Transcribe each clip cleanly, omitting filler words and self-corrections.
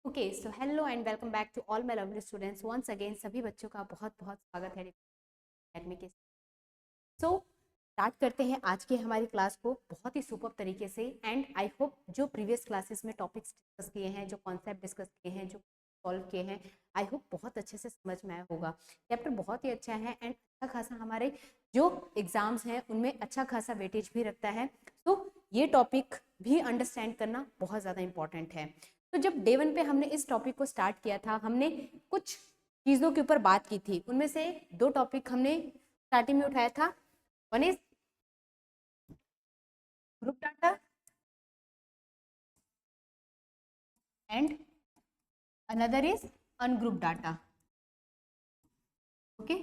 Okay so hello and welcome back to all my lovely students once again. सभी बच्चों का बहुत बहुत स्वागत है एकेडमी के। सो स्टार्ट करते हैं आज की हमारी क्लास को बहुत ही सुपर तरीके से। एंड आई होप जो प्रीवियस क्लासेस में टॉपिक्स डिस्कस किए हैं, जो कॉन्सेप्ट डिस्कस किए हैं, जो सॉल्व किए हैं, आई होप बहुत अच्छे से समझ में आया होगा। चैप्टर बहुत ही अच्छा है एंड अच्छा खासा हमारे जो एग्जाम्स हैं उनमें अच्छा खासा वेटेज भी रखता है। तो ये टॉपिक भी अंडरस्टैंड करना बहुत ज़्यादा इंपॉर्टेंट है। तो जब डे 1 पे हमने इस टॉपिक को स्टार्ट किया था, हमने कुछ चीज़ों के ऊपर बात की थी। उनमें से 2 टॉपिक हमने स्टार्टिंग में उठाया था। One is group data and another is ungroup data. Okay,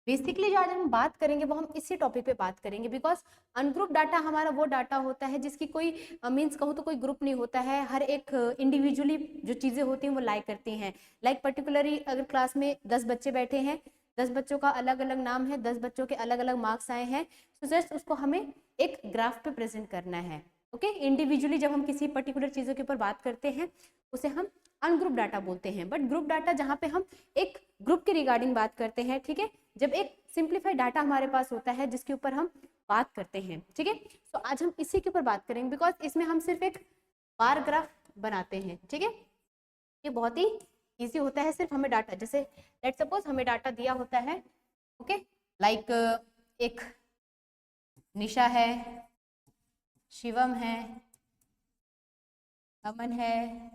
basically जो आज हम बात करेंगे वो हम इसी टॉपिक पे बात करेंगे। बिकॉज अनग्रुप डाटा हमारा वो डाटा होता है जिसकी कोई मीन्स कहूँ तो कोई ग्रुप नहीं होता है। हर एक इंडिविजुअली जो चीज़ें होती हैं वो लाई करती हैं। लाइक पर्टिकुलरली अगर क्लास में 10 बच्चे बैठे हैं, 10 बच्चों का अलग अलग नाम है, 10 बच्चों के अलग अलग मार्क्स आए हैं, तो जस्ट उसको हमें एक ग्राफ पे प्रेजेंट करना है। ओके, इंडिविजुअली जब हम किसी पर्टिकुलर चीज़ों के ऊपर बात करते हैं उसे हम अनग्रुप डाटा बोलते हैं। बट ग्रुप डाटा जहाँ पे हम एक ग्रुप के रिगार्डिंग बात करते हैं, ठीक है, जब एक सिंप्लीफाइड डाटा हमारे पास होता है जिसके ऊपर हम बात करते हैं, ठीक है। तो आज हम इसी के ऊपर बात करेंगे बिकॉज इसमें हम सिर्फ एक बार ग्राफ बनाते हैं, ठीक है। ये बहुत ही इजी होता है। सिर्फ हमें डाटा, जैसे लेट्स सपोज हमें डाटा दिया होता है, ओके, लाइक एक निशा है, शिवम है, अमन है,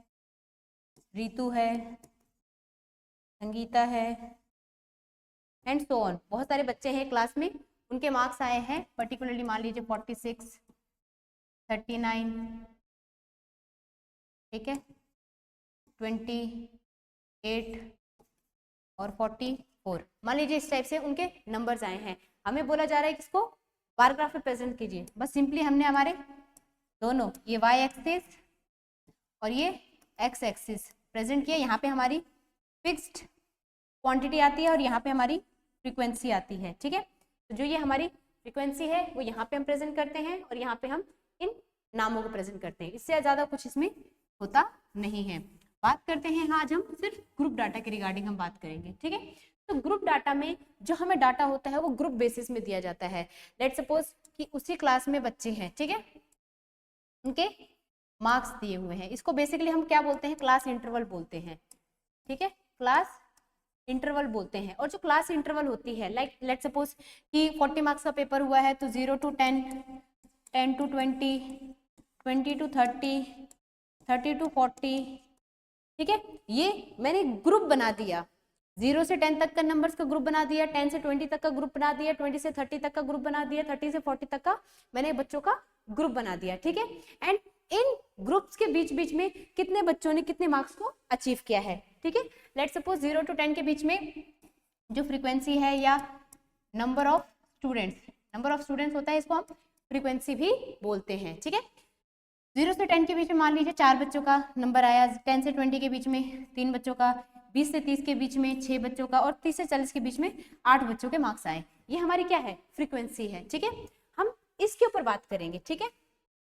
रितु है, संगीता है एंड सो ऑन। बहुत सारे बच्चे हैं क्लास में, उनके मार्क्स आए हैं पर्टिकुलरली मान लीजिए 46, 39, ठीक है, 28 और 44, मान लीजिए इस टाइप से उनके नंबर्स आए हैं। हमें बोला जा रहा है कि इसको बार ग्राफ में प्रेजेंट कीजिए। बस सिंपली हमने हमारे दोनों ये y एक्सिस और ये x एक्सिस प्रेजेंट किया। यहाँ पे हमारी फिक्स्ड क्वांटिटी आती है और यहाँ पे हमारी फ्रीक्वेंसी आती है, ठीक है। तो जो ये हमारी फ्रीक्वेंसी है वो यहाँ पे हम प्रेजेंट करते हैं और यहाँ पे हम इन नामों को प्रेजेंट करते हैं। इससे ज़्यादा कुछ इसमें होता नहीं है। बात करते हैं, हाँ, आज हम सिर्फ ग्रुप डाटा के रिगार्डिंग हम बात करेंगे, ठीक है। तो ग्रुप डाटा में जो हमें डाटा होता है वो ग्रुप बेसिस में दिया जाता है। लेट्स सपोज कि उसी क्लास में बच्चे हैं, ठीक है, उनके मार्क्स दिए हुए हैं। इसको बेसिकली हम क्या बोलते हैं, क्लास इंटरवल बोलते हैं, ठीक है, क्लास इंटरवल बोलते हैं। और जो क्लास इंटरवल होती है, लाइक लेट्स सपोज कि 40 मार्क्स का पेपर हुआ है तो 0 to 10, 10 to 20, 20 to 30, 30 to 40, ठीक है। ये मैंने ग्रुप बना दिया, 0 से 10 तक का नंबर्स का ग्रुप बना दिया, 10 से 20 तक का ग्रुप बना दिया, 20 से 30 तक का ग्रुप बना दिया, 30 से 40 तक का मैंने बच्चों का ग्रुप बना दिया, ठीक है। एंड इन ग्रुप्स के बीच बीच में कितने बच्चों ने कितने मार्क्स को अचीव किया है, ठीक है। लेट्स सपोज 0 to 10 के बीच में जो फ्रीक्वेंसी है या नंबर ऑफ स्टूडेंट्स होता है, इसको हम फ्रीक्वेंसी भी बोलते हैं, ठीक है। 0 से 10 के बीच में मान लीजिए 4 बच्चों का नंबर आया, 10 से 20 के बीच में 3 बच्चों का, 20 से 30 के बीच में 6 बच्चों का और 30 से 40 के बीच में 8 बच्चों के मार्क्स आए। ये हमारी क्या है, फ्रीक्वेंसी है, ठीक है। हम इसके ऊपर बात करेंगे, ठीक है,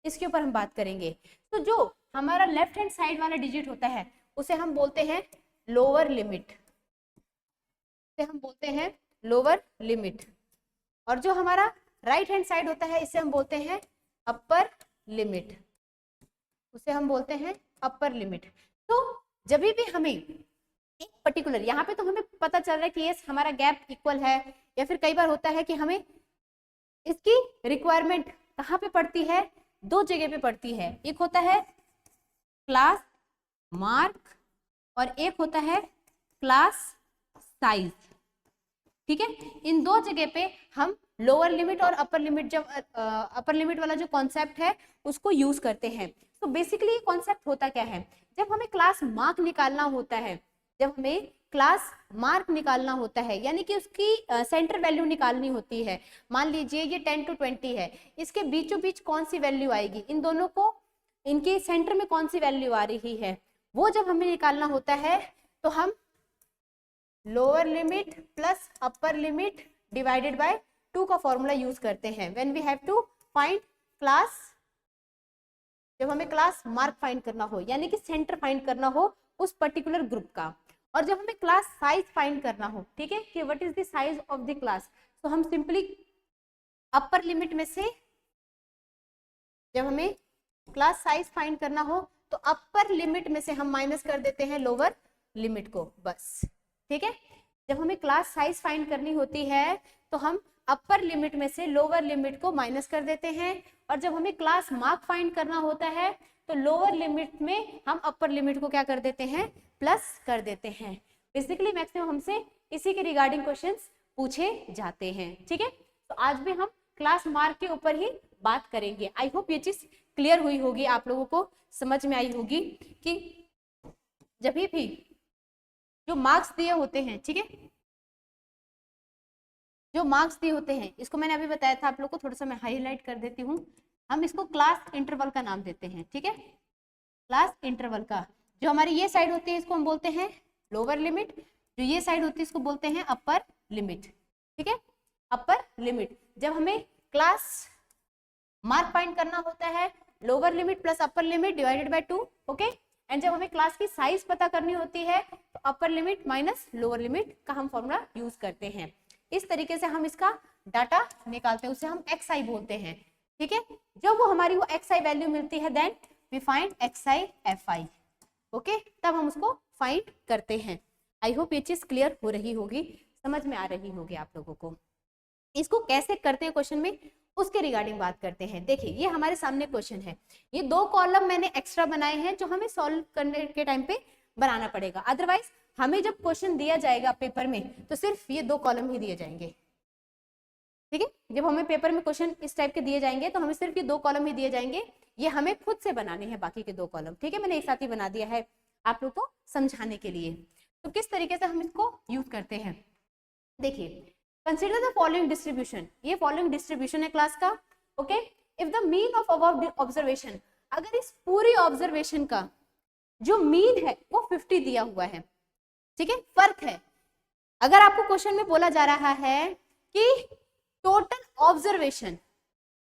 इसके ऊपर हम बात करेंगे। तो जो हमारा लेफ्ट हैंड साइड वाला डिजिट होता है उसे हम बोलते हैं लोअर लिमिट, इसे हम बोलते हैं लोअर लिमिट। और जो हमारा राइट हैंड साइड होता है इसे हम बोलते हैं अपर लिमिट, उसे हम बोलते हैं अपर लिमिट। तो जब भी हमें एक पर्टिकुलर, यहाँ पे तो हमें पता चल रहा है कि ये हमारा गैप इक्वल है, या फिर कई बार होता है कि हमें इसकी रिक्वायरमेंट कहाँ पे पड़ती है, 2 जगह पे पड़ती है। एक होता है क्लास मार्क और एक होता है क्लास साइज, ठीक है। इन 2 जगह पे हम लोअर लिमिट और अपर लिमिट, जब अपर लिमिट वाला जो कॉन्सेप्ट है उसको यूज करते हैं। तो बेसिकली ये कॉन्सेप्ट होता क्या है, जब हमें क्लास मार्क निकालना होता है, जब हमें क्लास मार्क निकालना होता है यानी कि उसकी सेंटर वैल्यू निकालनी होती है। मान लीजिए ये 10 to 20 है, इसके बीचों बीच कौन सी वैल्यू आएगी, इन दोनों को इनके सेंटर में कौन सी वैल्यू आ रही है, वो जब हमें निकालना होता है तो हम lower limit plus upper limit divided by 2 का फॉर्मूला यूज करते हैं when we have to find class जब हमें क्लास मार्क फाइंड करना हो, यानी कि सेंटर फाइंड करना हो उस पर्टिकुलर ग्रुप का, और जब हमें क्लास साइज फाइंड करना हो, ठीक है, कि what is the size of the class, तो हम सिंपली अपर लिमिट में से, जब हमें क्लास साइज फाइंड करना हो तो अपर लिमिट में से हम माइनस कर देते हैं लोअर लिमिट को, बस, ठीक है। जब हमें क्लास साइज फाइंड करनी होती है तो हम अपर लिमिट में से लोअर लिमिट को माइनस कर देते हैं, और जब हमें क्लास मार्क फाइंड करना होता है तो लोअर लिमिट में हम अपर लिमिट को क्या कर देते हैं, प्लस कर देते हैं। बेसिकली मैक्सिमम हमसे इसी के रिगार्डिंग क्वेश्चंस पूछे जाते हैं, ठीक है। तो आज भी हम क्लास मार्क के ऊपर ही बात करेंगे। आई होप ये चीज क्लियर हुई होगी, आप लोगों को समझ में आई होगी कि जब भी जो मार्क्स दिए होते हैं, ठीक है, जो मार्क्स दिए होते हैं, इसको मैंने अभी बताया था आप लोग को, थोड़ा सा मैं हाईलाइट कर देती हूँ। हम इसको क्लास इंटरवल का नाम देते हैं, ठीक है। क्लास इंटरवल का जो हमारी ये साइड होती है इसको हम बोलते हैं लोअर लिमिट, जो ये साइड होती है इसको बोलते हैं अपर लिमिट, ठीक है, अपर लिमिट। जब हमें क्लास मार्क फाइंड करना होता है lower limit plus upper limit divided by 2, okay. And जब हमें क्लास की साइज पता करनी होती है तो upper limit minus lower limit का हम फॉर्मूला यूज करते हैं। इस तरीके से हम इसका डाटा निकालते हैं, उसे हम xi बोलते हैं, ठीक है। जब वो हमारी वो xi वैल्यू मिलती है then we find xi fi, okay, तब हम उसको फाइंड करते हैं। आई होप ये चीज क्लियर हो रही होगी, समझ में आ रही होगी आप लोगों को। इसको कैसे करते हैं क्वेश्चन में, उसके रिगार्डिंग बात करते हैं। देखिए ये हमारे सामने क्वेश्चन है, ये 2 कॉलम मैंने एक्स्ट्रा बनाए हैं जो हमें सॉल्व करने के टाइम पे बनाना पड़ेगा, अदरवाइज हमें जब क्वेश्चन दिया जाएगा पेपर में तो सिर्फ ये 2 कॉलम ही दिए जाएंगे, ठीक है। जब हमें पेपर में क्वेश्चन इस टाइप के दिए जाएंगे तो हमें सिर्फ ये 2 कॉलम ही दिए जाएंगे, ये हमें खुद से बनाने हैं बाकी के 2 कॉलम, ठीक है। मैंने एक साथ ही बना दिया है आप लोग को समझाने के लिए। तो किस तरीके से हम इसको यूज करते हैं, देखिए, कंसीडर द फॉलोइंग डिस्ट्रीब्यूशन, ये फॉलोइंग डिस्ट्रीब्यूशन है क्लास का, okay. If the mean of above observation, अगर इस पूरी ऑब्जर्वेशन का जो मीन है वो 50 दिया हुआ है, ठीक है, फर्क है। अगर आपको क्वेश्चन में बोला जा रहा है कि total observation,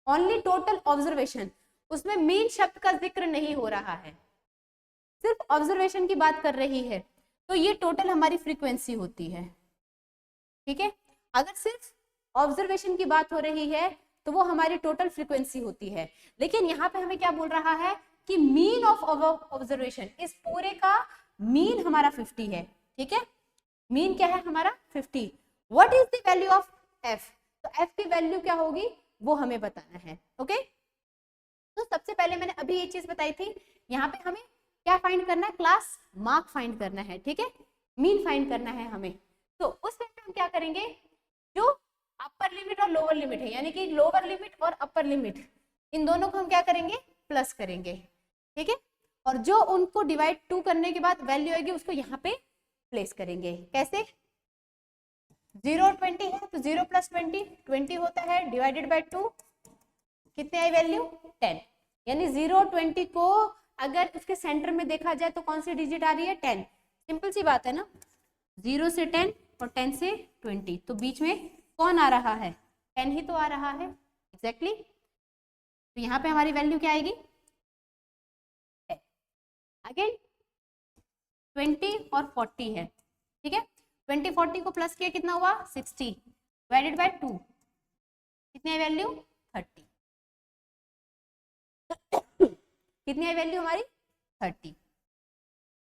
only total observation, उसमें मीन शब्द का जिक्र नहीं हो रहा है, सिर्फ ऑब्जर्वेशन की बात कर रही है, तो ये टोटल हमारी फ्रीक्वेंसी होती है, ठीक है। अगर सिर्फ ऑब्जर्वेशन की बात हो रही है तो वो हमारी टोटल फ्रीक्वेंसी होती है। लेकिन यहाँ पे हमें क्या बोल रहा है कि मीन ऑफ ऑब्जर्वेशन, इस पूरे का मीन हमारा 50 है, ठीक है। मीन क्या है हमारा 50। What is the value of F, तो एफ की वैल्यू क्या होगी वो हमें बताना है, ओके। तो सबसे पहले मैंने अभी ये चीज बताई थी, यहाँ पे हमें क्या फाइंड करना है, क्लास मार्क फाइंड करना है, ठीक है, मीन फाइंड करना है हमें। तो उस टाइम पे हम क्या करेंगे, जो अपर लिमिट और लोअर लिमिट है, यानी कि लोअर लिमिट और अपर लिमिट, इन दोनों को हम क्या करेंगे, प्लस करेंगे, ठीक है। और जो उनको डिवाइड 2 करने के बाद वैल्यू आएगी उसको यहाँ पे प्लेस करेंगे। कैसे, 0 और 20 है तो 0 + 20 20 होता है, डिवाइडेड बाय 2 कितने आई वैल्यू 10, यानी 0 और 20 को अगर उसके सेंटर में देखा जाए तो कौन सी डिजिट आ रही है, 10। सिंपल सी बात है ना, 0 से 10 और 10 से 20, तो बीच में कौन आ रहा है, 10 ही तो आ रहा है, एग्जैक्टली। तो यहाँ पे हमारी वैल्यू क्या आएगी, अगेन 20 और 40 है, ठीक है। 20 40 को प्लस किया कितना हुआ 60, डिवाइडेड बाय 2 कितनी आई वैल्यू 30, कितनी आई वैल्यू हमारी 30,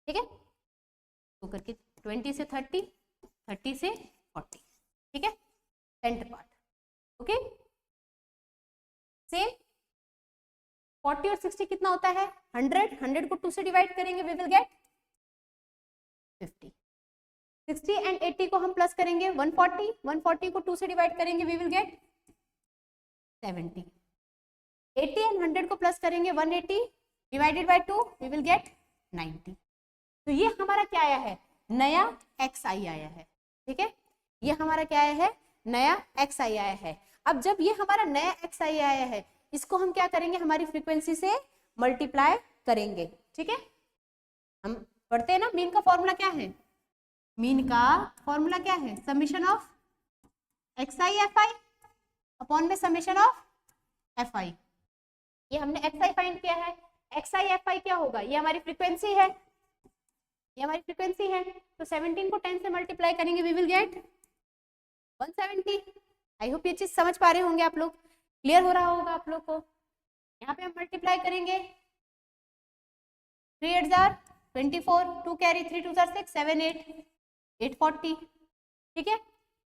ठीक है। तो करके 20 से 30, 30 से 40, ठीक है, 10th पार्ट, ओके। सेम 40 और 60 कितना होता है 100, 100 को 2 से डिवाइड करेंगे वी विल गेट 50, 60 एंड 80 को हम प्लस करेंगे 140, 140 को 2 से डिवाइड करेंगे वी विल गेट 70, 80 एंड 100 को प्लस करेंगे 180 divided by 2 we will get 90। तो ये हमारा क्या आया है, नया xi आया है, ठीक है, ये हमारा क्या आया है, नया xi आया है। अब जब ये हमारा नया xi आया है, इसको हम क्या करेंगे, हमारी फ्रीक्वेंसी से मल्टीप्लाई करेंगे, ठीक है। हम पढ़ते हैं ना, मीन का फॉर्मूला क्या है, मीन का फॉर्मूला क्या है, summation of xi fi upon में समेशन ऑफ fi। ये हमने xi फाइंड किया है, एक्स आई एफ आई क्या होगा, ये हमारी फ्रीक्वेंसी है, ये हमारी फ्रीक्वेंसी है, तो 17 को 10 से मल्टीप्लाई करेंगे we will get 170। I hope ये चीज समझ पा रहे होंगे आप लोग, क्लियर हो रहा होगा आप लोग को। यहाँ पे हम मल्टीप्लाई करेंगे, 3 8 जार 24, 2 कैरी 3 2 जार 6 7 8 840, ठीक है।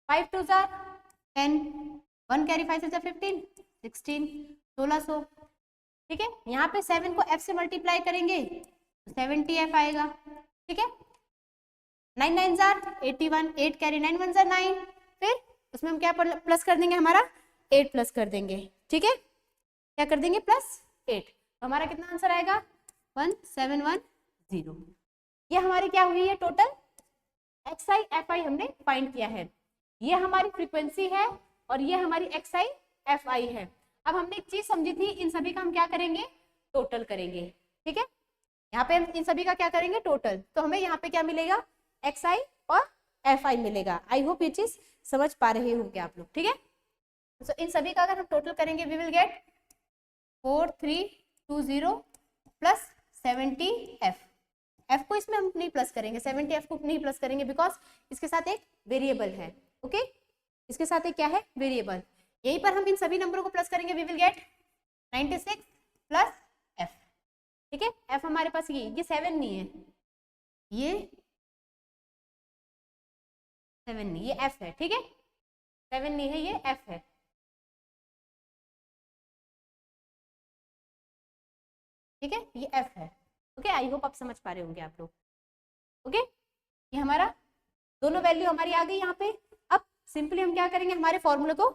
5 2 जार 10, 1 कैरी 5 6 15 16 1600, ठीक है। यहाँ पे 7 को f से मल्टीप्लाई करेंगे तो 70f आएगा, ठीक है। 9 9 जार 81, 8 कैरी 9 1 जार 9, फिर उसमें हम क्या प्लस कर देंगे, हमारा 8 प्लस कर देंगे, ठीक है। क्या कर देंगे, +8, तो हमारा कितना आंसर आएगा 1710। ये हमारी क्या हुई है, टोटल एक्स आई एफ आई हमने फाइंड किया है। ये हमारी फ्रीक्वेंसी है और ये हमारी एक्स आई एफ आई है। अब हमने एक चीज समझी थी, इन सभी का हम क्या करेंगे, टोटल करेंगे, ठीक है। यहाँ पे हम इन सभी का क्या करेंगे, टोटल, तो हमें यहाँ पे क्या मिलेगा, एक्स आई और एफ आई मिलेगा। आई होप ये चीज समझ पा रहे होंगे आप लोग, ठीक है। तो इन सभी का अगर हम टोटल करेंगे we will get 4320 plus 70f। f को इसमें हम नहीं प्लस करेंगे, 70f को नहीं प्लस करेंगे बिकॉज इसके साथ एक वेरिएबल है, ओके, इसके साथ एक क्या है, वेरिएबल। यहीं पर हम इन सभी नंबरों को प्लस करेंगे we will get 96 plus f, ठीक है। f हमारे पास ये 7 नहीं है, ये 7 नहीं, ये f है, ठीक है। 7 नहीं है, ये f है, ठीक है, ये f है, ओके। आई होप आप समझ पा रहे होंगे आप लोग, ओके। ये हमारा दोनों वैल्यू हमारी आ गई यहाँ पे। अब सिंपली हम क्या करेंगे, हमारे फॉर्मूले को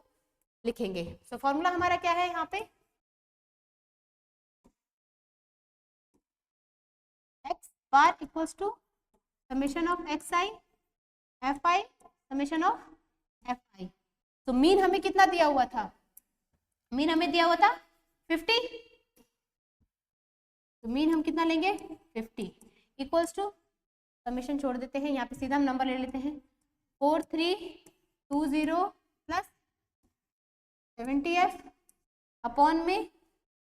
लिखेंगे। सो फॉर्मूला हमारा क्या है यहाँ पे, x bar equals to summation of x i f i summation of f i. तो मीन हमें कितना दिया हुआ था, मीन हमें दिया हुआ था 50, तो मीन हम कितना लेंगे 50 इक्वल्स टू समेशन छोड़ देते हैं, यहाँ पे सीधा हम नंबर ले लेते हैं 4320 प्लस 70f अपॉन में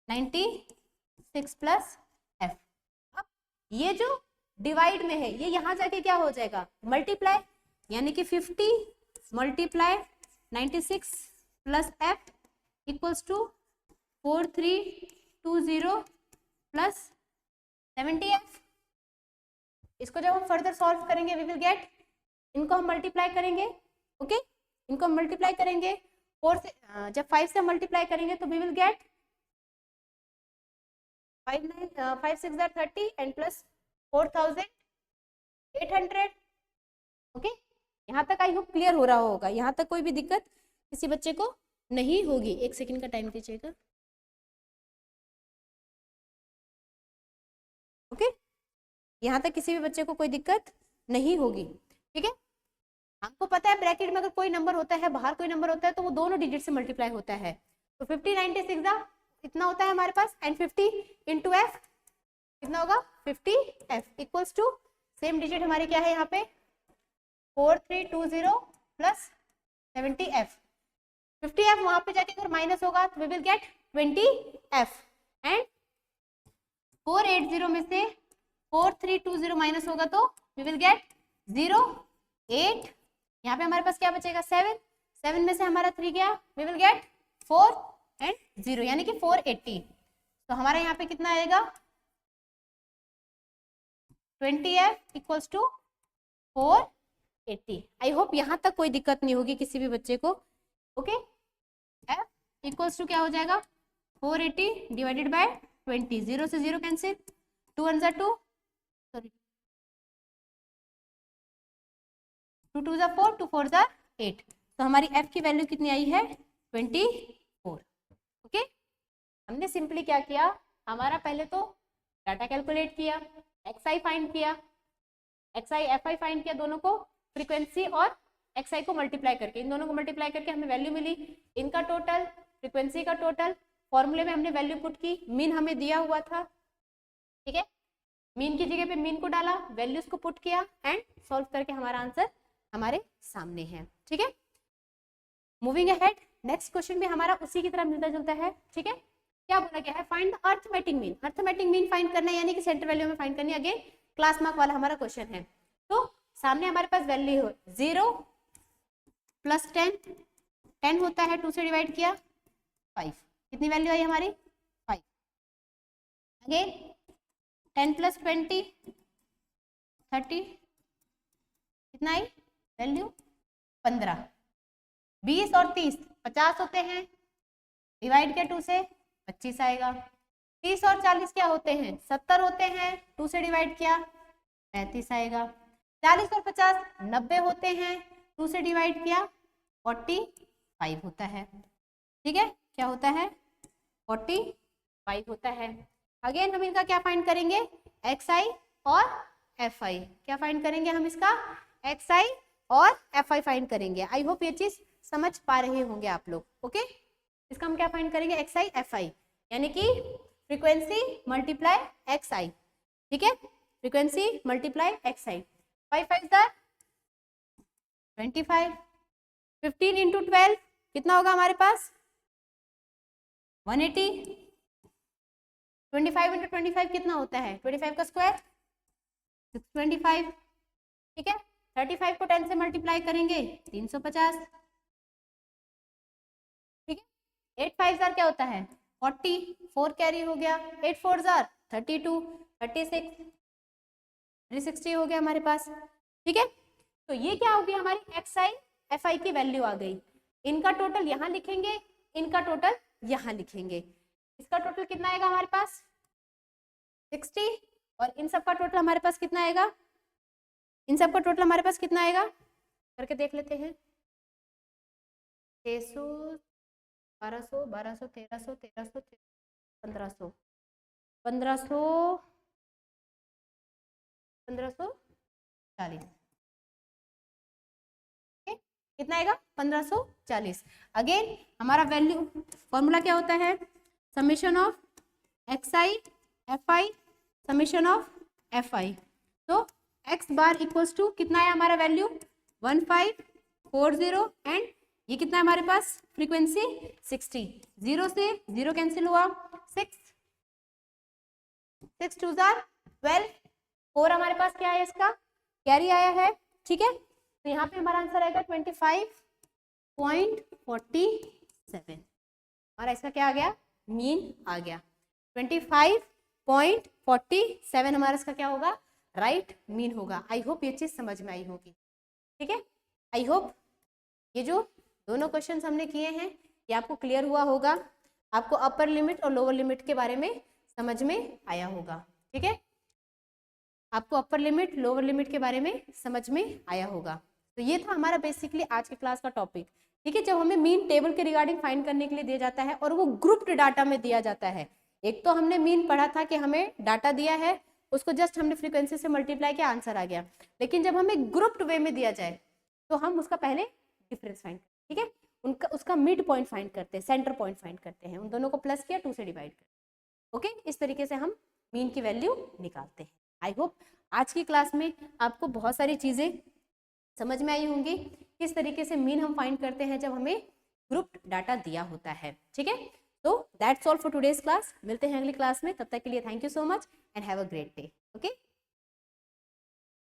96 प्लस f। अब ये जो डिवाइड में है ये यहाँ जाके क्या हो जाएगा, मल्टीप्लाई, यानी कि 50 multiply 96 plus f equals to 4320 plus 70f। इसको जब हम फर्दर सॉल्व करेंगे वी विल गेट, इनको हम मल्टीप्लाई करेंगे, ओके, इनको हम मल्टीप्लाई करेंगे 4 से, जब 5 से मल्टीप्लाई करेंगे तो we will get 5 6 30 and plus 4800, okay. यहाँ तक आई होप क्लियर हो रहा होगा, यहाँ तक कोई भी दिक्कत किसी बच्चे को नहीं होगी। एक सेकंड का टाइम दीजिएगा, ओके। यहाँ तक किसी भी बच्चे को कोई दिक्कत नहीं होगी, ठीक है। हमको पता है ब्रैकेट में अगर कोई नंबर होता है, बाहर कोई नंबर होता है तो वो दोनों डिजिट से मल्टीप्लाई होता है। तो 50 96 इतना होता है हमारे पास, एंड 50 इंटू एफ कितना होगा 50f equals to same digit हमारे क्या है यहाँ पे 4320 प्लस 70f। 50f वहां पे जाके अगर माइनस होगा तो we will gate 20f, and 480 में से 4320 माइनस होगा तो वी विल गेट 0 8। यहाँ पे हमारे पास क्या बचेगा 7, 7 में से हमारा 3 गया, वी विल गेट 4 एंड 0 यानी कि 480। तो हमारा यहाँ पे कितना आएगा 20f equals to 480। I hope यहाँ तक कोई दिक्कत नहीं होगी किसी भी बच्चे को, ओके। f इक्वल्स टू क्या हो जाएगा 480 डिवाइडेड बाय 20, 0 से 0 कैंसिल, 2 1 2 सॉरी 2 2 4 2 4 8। तो हमारी f की वैल्यू कितनी आई है 24, ओके। हमने सिंपली क्या किया, हमारा पहले तो डाटा कैलकुलेट किया, xi फाइंड किया, xi fi फाइंड किया, दोनों को फ्रीक्वेंसी और xi को मल्टीप्लाई करके, इन दोनों को मल्टीप्लाई करके हमें वैल्यू मिली, इनका टोटल फ्रीक्वेंसी का टोटल, फॉर्मूले में हमने वैल्यू पुट की, मीन हमें दिया हुआ था, ठीक है। मीन की जगह पे मीन को डाला, वैल्यूज को पुट किया एंड सॉल्व करके हमारा आंसर हमारे सामने है, ठीक है। मूविंग अहेड, नेक्स्ट क्वेश्चन भी हमारा उसी की तरह मिलता जुलता है, ठीक है। क्या बोला गया है, find the arithmetic mean. Arithmetic mean find करना है यानी कि सेंटर वैल्यू में फाइंड करनी है। अगेन क्लास मार्क वाला हमारा क्वेश्चन है। तो सामने हमारे पास वैल्यू हो 0 प्लस 10, 10 होता है 2 से डिवाइड किया 5, कितनी वैल्यू आई हमारी 5। अगेन 10 प्लस 20 30, कितना आई वैल्यू 15। 20 और 30 50 होते हैं, डिवाइड किया 2 से 25 आएगा। 30 और 40 क्या होते हैं 70 होते हैं, 2 से डिवाइड किया 35 आएगा। 40 और 50 90 होते हैं, 2 से डिवाइड किया 45 होता है। ठीक है, क्या होता है 45 होता है। अगेन हम इनका क्या फाइंड करेंगे, xi और fi। क्या फाइंड करेंगे हम इसका, xi और fi फाइंड करेंगे। आई होप ये चीज समझ पा रहे होंगे आप लोग। ओके, इसका हम क्या फाइंड करेंगे, xi fi, यानी कि फ्रीक्वेंसी मल्टीप्लाई xi। ठीक है, फ्रीक्वेंसी मल्टीप्लाई xi। 5 5 25, 15 इंटू 12 कितना होगा हमारे पास 180। 25 इंटू 25 कितना होता है 25 का स्क्वायर 625। ठीक है, 35 को 10 से मल्टीप्लाई करेंगे 350। ठीक है, 8 5 क्या होता है 40, 4 कैरी हो गया, 8 4 32, 36, 360 हो गया हमारे पास। ठीक है, तो ये क्या होगी हमारी xi fi की वैल्यू आ गई। इनका टोटल यहाँ लिखेंगे, इनका टोटल यहाँ लिखेंगे। इसका टोटल कितना आएगा हमारे पास 60, और इन सब का टोटल हमारे पास कितना आएगा, इन सब का टोटल हमारे पास कितना आएगा करके देख लेते हैं। 600, 1200, 1200, 1300, 1300, 1500, 1500, 1540। कितना आएगा 1540। अगेन हमारा वैल्यू फॉर्मूला क्या होता है, summation of xi fi summation of fi। तो x बार इक्वल्स टू कितना है हमारा वैल्यू 1540, एंड ये कितना है हमारे पास फ्रीक्वेंसी 60। 0 से 0 कैंसिल हुआ, 6 6 2 12, 4 हमारे पास क्या है इसका कैरी आया है। ठीक है, तो यहाँ पे हमारा आंसर आएगा 25.47। हमारा इसका क्या आ गया मीन आ गया 25.47 हमारा इसका क्या होगा राइट मीन होगा। आई होप ये चीज समझ में आई होगी। ठीक है, आई होप ये जो दोनों क्वेश्चंस हमने किए हैं ये आपको क्लियर हुआ होगा, आपको अपर लिमिट और लोअर लिमिट के बारे में समझ में आया होगा। ठीक है, आपको अपर लिमिट लोअर लिमिट के बारे में समझ में आया होगा। तो ये था हमारा बेसिकली आज के क्लास का टॉपिक। ठीक है, जब हमें मीन टेबल के रिगार्डिंग फाइंड करने के लिए दिया जाता है और वो ग्रुप्ड डाटा में दिया जाता है, एक तो हमने मीन पढ़ा था कि हमें डाटा दिया है, उसको जस्ट हमने फ्रीक्वेंसी से मल्टीप्लाई किया, आंसर आ गया। लेकिन जब हमें ग्रुप्ड वे में दिया जाए तो हम उसका पहले डिफरेंस फाइंड, ठीक है, उनका उसका मिड पॉइंट फाइंड करते हैं, सेंटर पॉइंट फाइंड करते हैं, उन दोनों को प्लस किया 2 से डिवाइड कर। ओके, इस तरीके से हम मीन की वैल्यू निकालते हैं। आई होप आज की क्लास में आपको बहुत सारी चीजें समझ में आई होंगी, किस तरीके से मीन हम फाइंड करते हैं जब हमें ग्रुप्ड डाटा दिया होता है। ठीक है, तो that's all for today's class. मिलते हैं अगली क्लास में, तब तक के लिए thank you so much and have a great day. Okay.